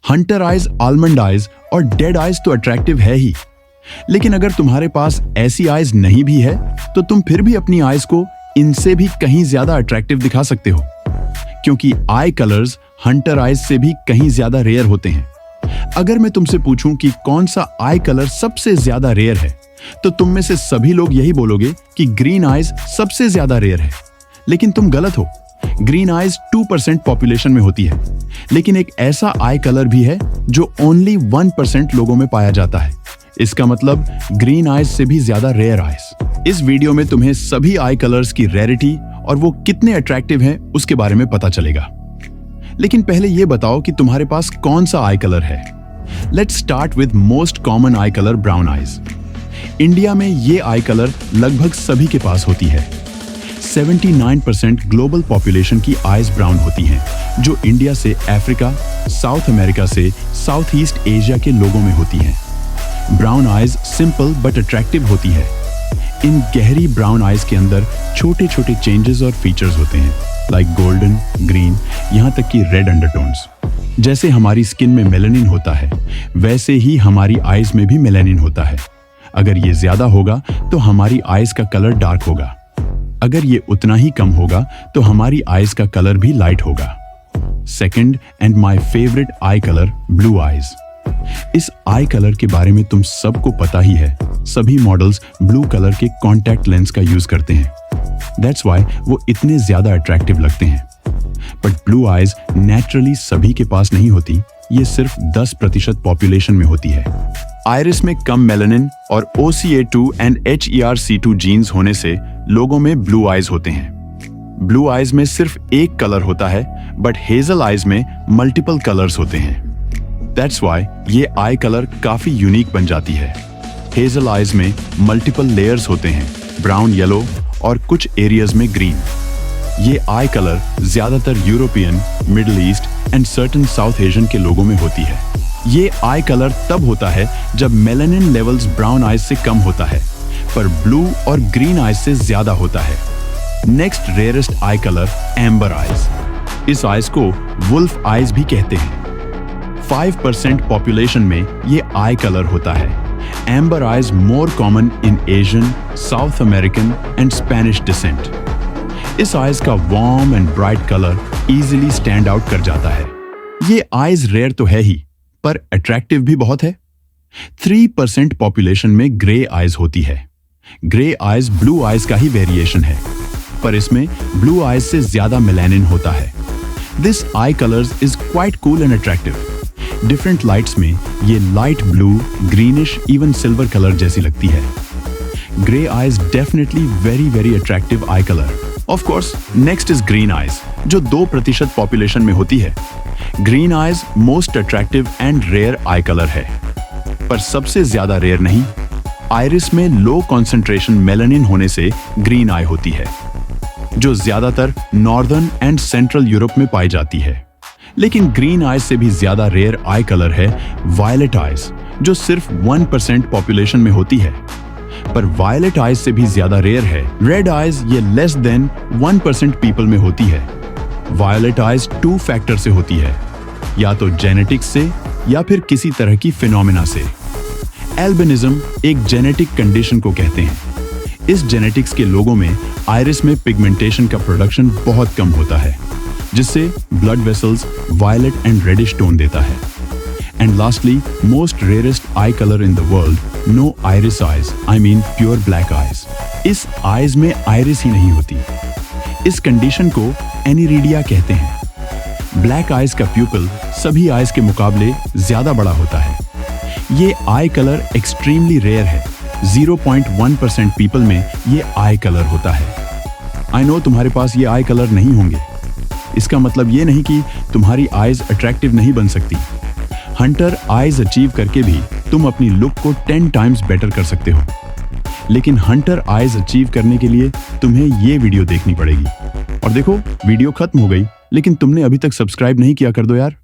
Hunter eyes, almond eyes और dead eyes तो attractive है ही, लेकिन अगर तुम्हारे पास ऐसी आइज नहीं भी है तो तुम फिर भी अपनी आइज को इनसे भी कहीं ज्यादा अट्रैक्टिव दिखा सकते हो, क्योंकि आई कलर्स हंटर आइज से भी कहीं ज्यादा रेयर होते हैं। अगर मैं तुमसे पूछूं कि कौन सा आई कलर सबसे ज्यादा रेयर है, तो तुम में से सभी लोग यही बोलोगे कि ग्रीन आइज सबसे ज्यादा रेयर है, लेकिन तुम गलत हो। ग्रीन आइज 2% पॉपुलेशन में होती है, लेकिन एक ऐसा आई कलर भी है जो ओनली 1% लोगों में पाया जाता है। इसका मतलब ग्रीन आइज से भी ज्यादा रेयर आइज। इस वीडियो में तुम्हें सभी आई कलर्स की रेयरिटी और वो कितने अट्रैक्टिव हैं उसके बारे में पता चलेगा। लेकिन पहले ये बताओ कि तुम्हारे पास कौन सा आई कलर है। Let's start with most common I colour, brown eyes. India में ये आई कलर लगभग सभी के पास होती है। 79% ग्लोबल पॉपुलेशन की आइज ब्राउन होती हैं, जो इंडिया से अफ्रीका, साउथ अमेरिका से साउथ ईस्ट एशिया के लोगों में होती हैं। Brown eyes simple but attractive होती है। इन गहरी ब्राउन आइज के अंदर छोटे छोटे चेंजेस और फीचर्स होते हैं, लाइक गोल्डन, ग्रीन, यहाँ तक कि रेड अंडरटोन्स। जैसे हमारी स्किन में मेलानिन होता है, वैसे ही हमारी आइज में भी मेलानिन होता है। अगर ये ज्यादा होगा तो हमारी आइज का कलर डार्क होगा। अगर ये उतना ही कम होगा तो हमारी आइज का कलर भी लाइट होगा। Second and my favourite I colour, blue eyes. इस आई कलर के बारे में तुम सबको पता ही है। सभी मॉडल्स ब्लू कलर के कॉन्टैक्ट लेंस का यूज करते हैं। दैट्स व्हाई वो इतने ज्यादा अट्रैक्टिव लगते हैं। बट ब्लू आइज नेचुरली सभी के पास नहीं होती, ये सिर्फ 10% पॉपुलेशन में होती है। आइरिस में कम मेलानिन और OCA2 एंड HERC2 जीन्स होने से लोगों में ब्लू आइज होते हैं। ब्लू आइज में सिर्फ एक कलर होता है, बट हेजल आइज में मल्टीपल कलर्स होते हैं। दैट्स व्हाई ये आई कलर काफी यूनिक बन जाती है। हेजल आइज में मल्टीपल लेयर्स होते हैं, ब्राउन, येलो और कुछ एरियाज में ग्रीन। ये आई कलर ज्यादातर European, middle east and certain south Asian के लोगों में होती है। ये आई कलर तब होता है जब मेलानिन लेवल्स ब्राउन आइज से कम होता है, पर ब्लू और ग्रीन आइज से ज्यादा होता है। Next rarest eye colour, amber eyes. इस आइज को वुल्फ आइज भी कहते हैं। 5% पॉपुलेशन में ये आई कलर होता है। Amber eyes more common in Asian, South American and Spanish descent. इस आइज का warm and bright colour easily stand out कर जाता है। ये आइज रेयर तो है ही, पर अट्रैक्टिव भी बहुत है। 3% पॉपुलेशन में ग्रे आइज होती है। ग्रे आइज ब्लू आइज का ही वेरिएशन है, पर इसमें ब्लू आइज से ज्यादा मेलानिन होता है। This eye colours is quite cool and attractive. Different lights में ये light blue, greenish, even silver colour जैसी लगती है। Grey eyes definitely very very attractive eye colour. Of course next is green eyes, जो 2% population में होती है। Green eyes most attractive and rare eye colour है, पर सबसे ज्यादा रेयर नहीं। आइरिस में लो कॉन्सेंट्रेशन मेलानिन होने से ग्रीन आई होती है, जो ज्यादातर नॉर्दर्न एंड सेंट्रल यूरोप में पाई जाती है। लेकिन ग्रीन आइज से भी ज्यादा रेयर आई कलर है वायलेट आइज, जो सिर्फ 1% पॉपुलेशन में होती है। पर वायलेट आइज से भी ज्यादा रेयर है रेड आइज। ये लेस देन 1% पीपल में होती है। वायलेट आइज 2 फैक्टर से होती है, या तो जेनेटिक्स से या फिर किसी तरह की फिनोमिना से। एल्बिनिज्म एक जेनेटिक कंडीशन को कहते हैं। इस जेनेटिक्स के लोगों में आइरिस में पिगमेंटेशन का प्रोडक्शन बहुत कम होता है, जिससे blood vessels violet and reddish tone देता है। And lastly, most rarest eye colour in the world, no iris eyes, I mean pure black eyes. इस आइज में आइरिस ही नहीं होती। इस कंडीशन को एनीरिडिया कहते हैं। ब्लैक आइज का प्यूपिल सभी आइज के मुकाबले ज्यादा बड़ा होता है। ये आई कलर एक्सट्रीमली रेयर है। 0.1% पीपल में ये आई कलर होता है। आई नो तुम्हारे पास ये आई कलर नहीं होंगे। इसका मतलब ये नहीं कि तुम्हारी आइज अट्रैक्टिव नहीं बन सकती। हंटर आइज अचीव करके भी तुम अपनी लुक को 10 टाइम्स बेटर कर सकते हो। लेकिन हंटर आइज अचीव करने के लिए तुम्हें ये वीडियो देखनी पड़ेगी। और देखो, वीडियो खत्म हो गई, लेकिन तुमने अभी तक सब्सक्राइब नहीं किया, कर दो यार।